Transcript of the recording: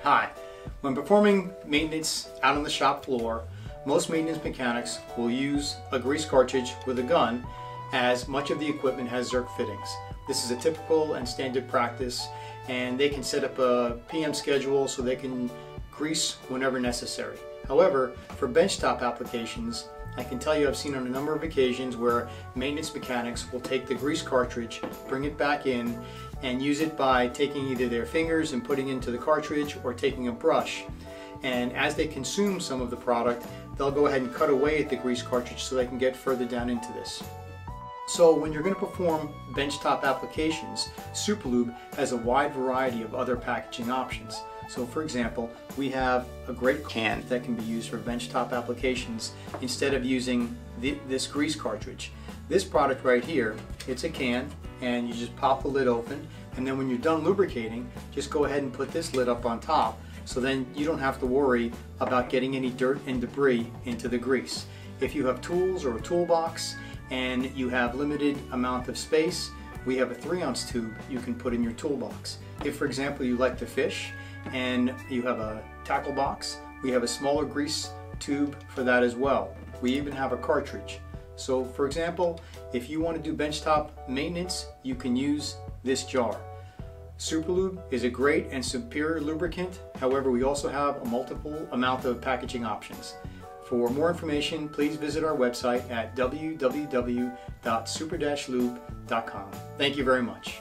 Hi. When performing maintenance out on the shop floor, most maintenance mechanics will use a grease cartridge with a gun, as much of the equipment has Zerk fittings. This is a typical and standard practice, and they can set up a PM schedule so they can grease whenever necessary. However, for benchtop applications, I can tell you I've seen on a number of occasions where maintenance mechanics will take the grease cartridge, bring it back in, and use it by taking either their fingers and putting into the cartridge or taking a brush. And as they consume some of the product, they'll go ahead and cut away at the grease cartridge so they can get further down into this. So when you're going to perform benchtop applications, Super Lube has a wide variety of other packaging options. So for example, we have a great can that can be used for benchtop applications instead of using this grease cartridge. This product right here, it's a can, and you just pop the lid open, and then when you're done lubricating, just go ahead and put this lid up on top, so then you don't have to worry about getting any dirt and debris into the grease. If you have tools or a toolbox and you have limited amount of space, we have a 3-ounce tube you can put in your toolbox. If, for example, you like to fish and you have a tackle box, we have a smaller grease tube for that as well. We even have a cartridge. So for example, if you want to do benchtop maintenance, you can use this jar. Super Lube is a great and superior lubricant. However, we also have a multiple amount of packaging options. For more information, please visit our website at www.super-lube.com. Thank you very much.